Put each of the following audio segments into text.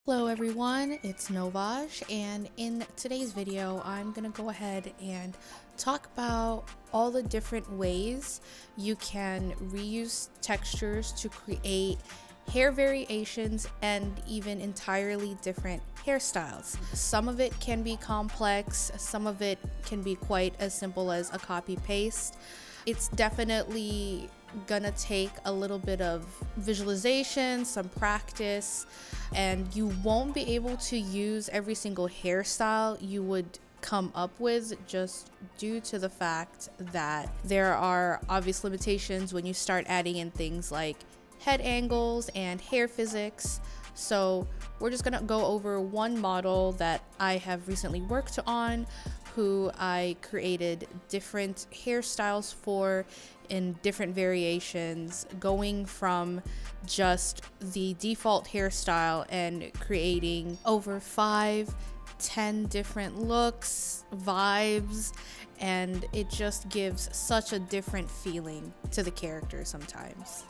Hello everyone, it's Novaj, and in today's video I'm gonna go ahead and talk about all the different ways you can reuse textures to create hair variations and even entirely different hairstyles. Some of it can be complex, some of it can be quite as simple as a copy paste. It's definitely gonna take a little bit of visualization, some practice, and you won't be able to use every single hairstyle you would come up with just due to the fact that there are obvious limitations when you start adding in things like head angles and hair physics. So we're just gonna go over one model that I have recently worked on, who I created different hairstyles for in different variations, going from just the default hairstyle and creating over 5-10 different looks, vibes, and it just gives such a different feeling to the character sometimes.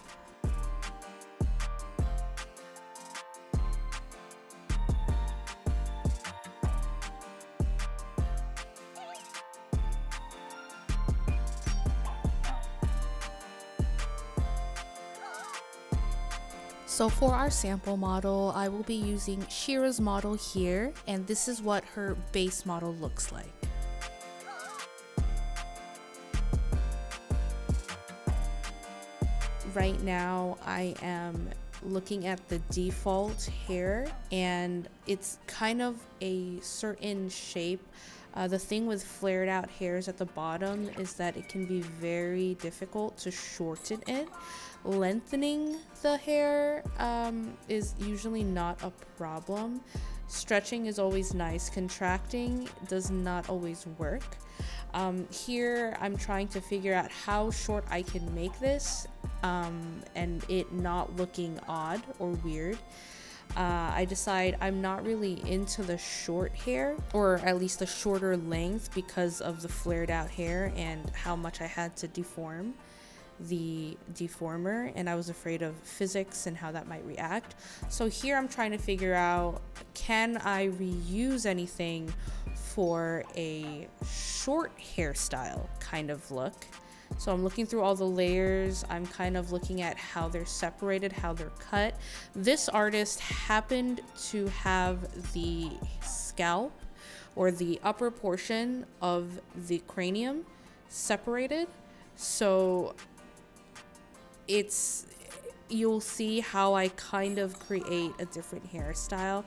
So for our sample model, I will be using Shira's model here, and this is what her base model looks like. Right now, I am looking at the default hair, and it's kind of a certain shape. The thing with flared out hairs at the bottom is that it can be very difficult to shorten it. Lengthening the hair is usually not a problem. Stretching is always nice. Contracting does not always work. Here I'm trying to figure out how short I can make this and it not looking odd or weird. I decide I'm not really into the short hair, or at least the shorter length, because of the flared out hair and how much I had to deform the deformer, and I was afraid of physics and how that might react. So here I'm trying to figure out, can I reuse anything for a short hairstyle kind of look? So I'm looking through all the layers. I'm kind of looking at how they're separated, how they're cut. This artist happened to have the scalp or the upper portion of the cranium separated. So you'll see how I kind of create a different hairstyle.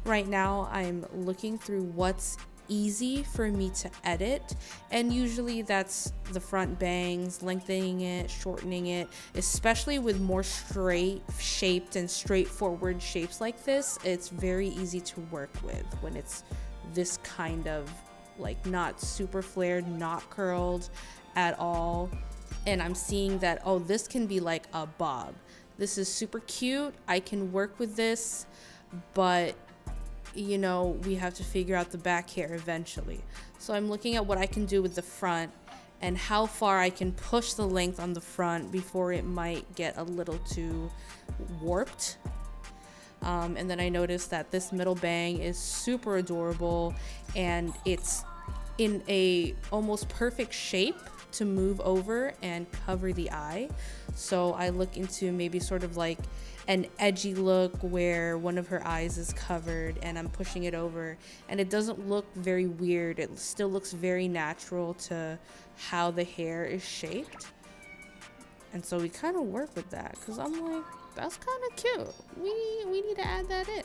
Right now I'm looking through what's easy for me to edit, and usually that's the front bangs, lengthening it, shortening it, especially with more straight shaped and straightforward shapes like this. It's very easy to work with when it's this kind of like not super flared, not curled at all. And I'm seeing that, oh, this can be like a bob. This is super cute. I can work with this, but you know, we have to figure out the back hair eventually. So I'm looking at what I can do with the front and how far I can push the length on the front before it might get a little too warped. And then I noticed that this middle bang is super adorable, and it's in a almost perfect shape to move over and cover the eye. So I look into maybe sort of like an edgy look where one of her eyes is covered and I'm pushing it over, and it doesn't look very weird. It still looks very natural to how the hair is shaped. And so we kind of work with that because I'm like, that's kind of cute. We need to add that in.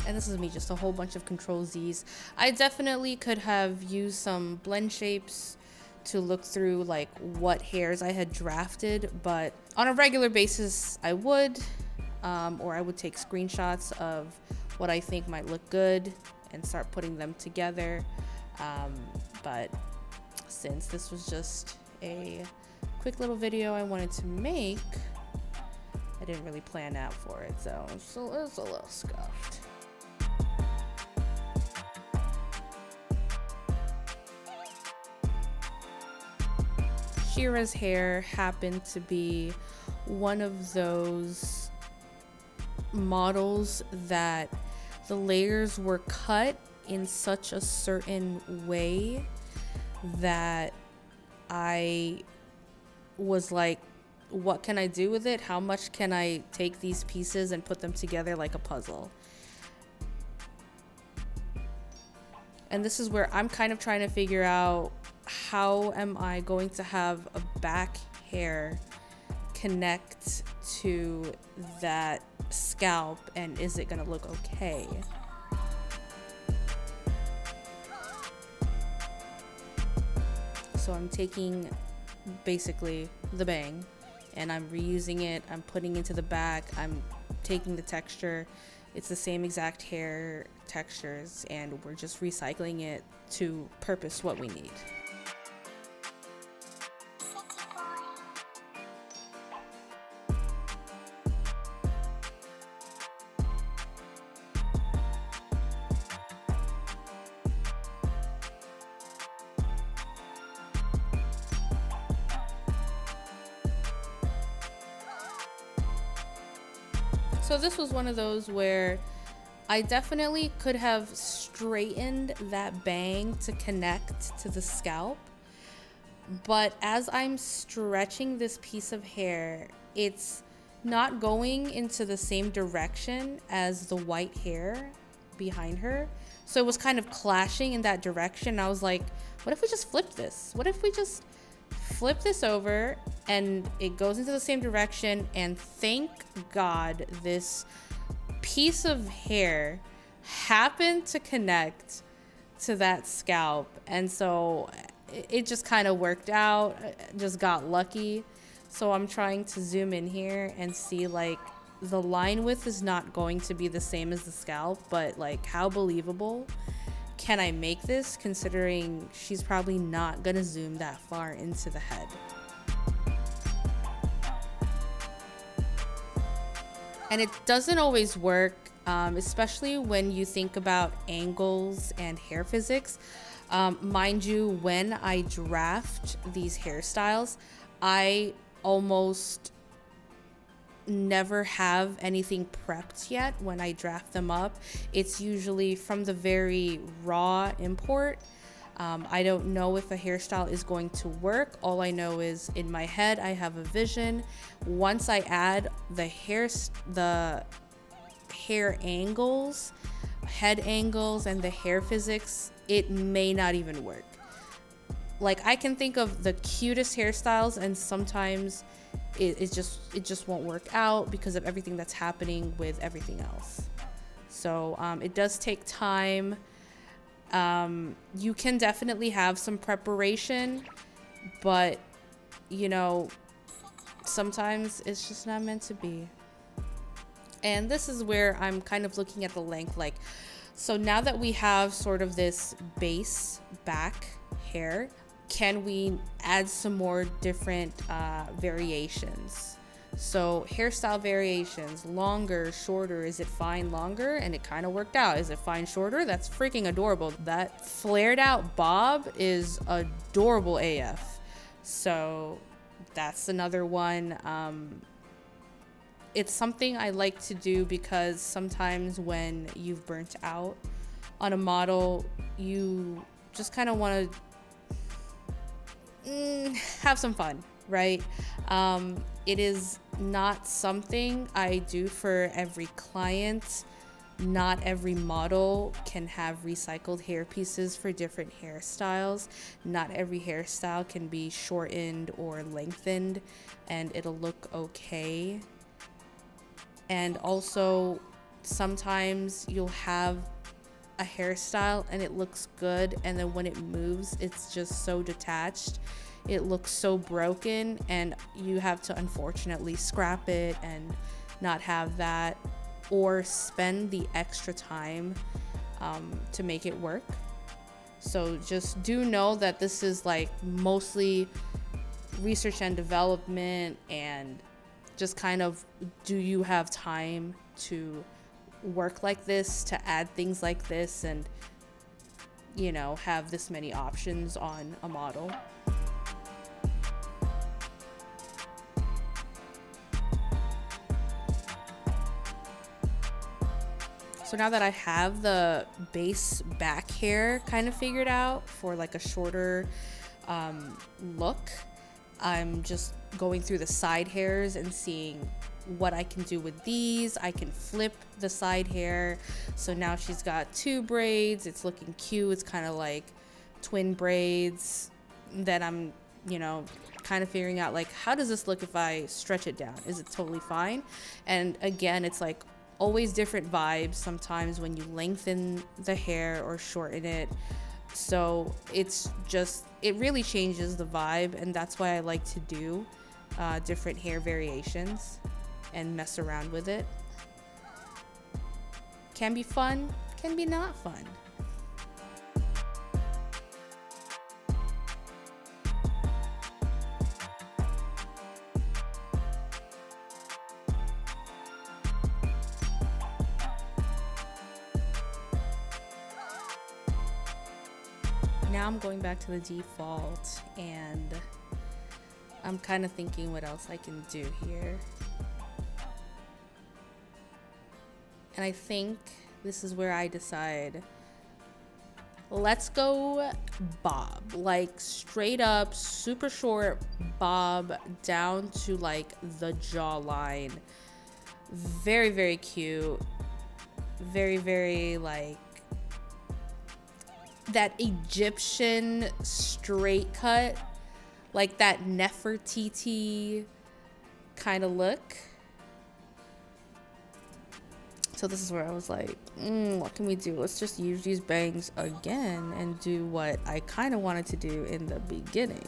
And this is me, just a whole bunch of Control Z's. I definitely could have used some blend shapes to look through like what hairs I had drafted, but on a regular basis I would, or I would take screenshots of what I think might look good and start putting them together. But since this was just a quick little video I wanted to make. I didn't really plan out for it, so it's a little scuffed. Shira's hair happened to be one of those models that the layers were cut in such a certain way that I was like, what can I do with it? How much can I take these pieces and put them together like a puzzle? And this is where I'm kind of trying to figure out, how am I going to have a back hair connect to that scalp, and is it gonna look okay? So I'm taking basically the bang and I'm reusing it, I'm putting into the back, I'm taking the texture, it's the same exact hair textures, and we're just recycling it to purpose what we need. So this was one of those where I definitely could have straightened that bang to connect to the scalp, but as I'm stretching this piece of hair, it's not going into the same direction as the white hair behind her. So it was kind of clashing in that direction. I was like, what if we just flip this? What if we just flip this over and it goes into the same direction? And thank God this piece of hair happened to connect to that scalp, and so it just kind of worked out. I just got lucky. So I'm trying to zoom in here and see, like, the line width is not going to be the same as the scalp, but like, how believable can I make this, considering she's probably not gonna zoom that far into the head? And it doesn't always work, especially when you think about angles and hair physics. Mind you, when I draft these hairstyles, I almost never have anything prepped yet when I draft them up. It's usually from the very raw import. I don't know if a hairstyle is going to work. All I know is in my head I have a vision. Once I add the hair angles, head angles, and the hair physics, it may not even work. Like, I can think of the cutest hairstyles, and sometimes it just won't work out because of everything that's happening with everything else. So it does take time. You can definitely have some preparation, but you know, sometimes it's just not meant to be. And this is where I'm kind of looking at the length, like, so now that we have sort of this base back hair, can we add some more different variations? So hairstyle variations, longer, shorter. Is it fine longer? And it kind of worked out. Is it fine shorter? That's freaking adorable. That flared out bob is adorable AF. So that's another one. It's something I like to do because sometimes when you've burnt out on a model, you just kind of want to have some fun, right? It is not something I do for every client. Not every model can have recycled hair pieces for different hairstyles. Not every hairstyle can be shortened or lengthened and it'll look okay. And also, sometimes you'll have a hairstyle and it looks good, and then when it moves, it's just so detached. It looks so broken, and you have to unfortunately scrap it and not have that, or spend the extra time to make it work. So just do know that this is like mostly research and development, and just kind of, do you have time to work like this, to add things like this, and you know, have this many options on a model. So now that I have the base back hair kind of figured out for like a shorter look, I'm just going through the side hairs and seeing what I can do with these. I can flip the side hair. So now she's got 2 braids. It's looking cute. It's kind of like twin braids. Then I'm, you know, kind of figuring out like, how does this look if I stretch it down? Is it totally fine? And again, it's like always different vibes sometimes when you lengthen the hair or shorten it. So it's just, it really changes the vibe, and that's why I like to do different hair variations and mess around with it. Can be fun, can be not fun. Now I'm going back to the default, and I'm kind of thinking what else I can do here. And I think this is where I decide, let's go bob, like straight up, super short bob down to like the jawline. Very, very cute. Very, very like that Egyptian straight cut, like that Nefertiti kind of look. So this is where I was like, what can we do? Let's just use these bangs again and do what I kind of wanted to do in the beginning.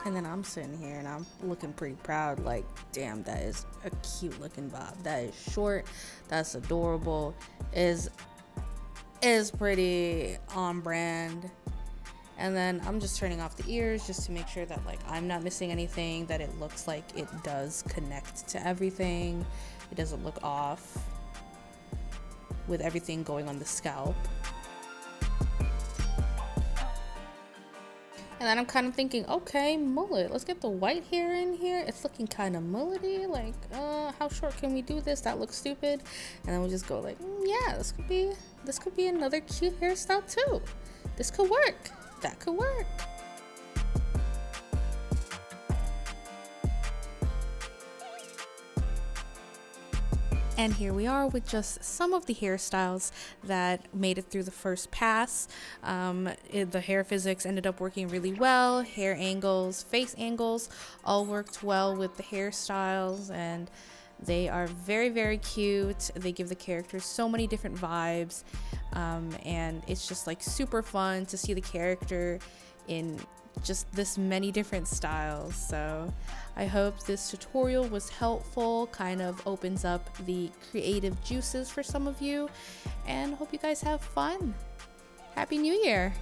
And then I'm sitting here and I'm looking pretty proud, like, damn, that is a cute looking bob. That is short, that's adorable, is pretty on brand. And then I'm just turning off the ears just to make sure that like I'm not missing anything, that it looks like it does connect to everything. It doesn't look off with everything going on the scalp. And then I'm kind of thinking, okay, mullet. Let's get the white hair in here. It's looking kind of mullety. Like, how short can we do this? That looks stupid. And then we just go like, yeah, this could be another cute hairstyle too. This could work. That could work. And here we are with just some of the hairstyles that made it through the first pass. The hair physics ended up working really well. Hair angles, face angles, all worked well with the hairstyles, and they are very, very cute. They give the characters so many different vibes, and it's just like super fun to see the character in just this many different styles. So I hope this tutorial was helpful, kind of opens up the creative juices for some of you, and hope you guys have fun. Happy New Year!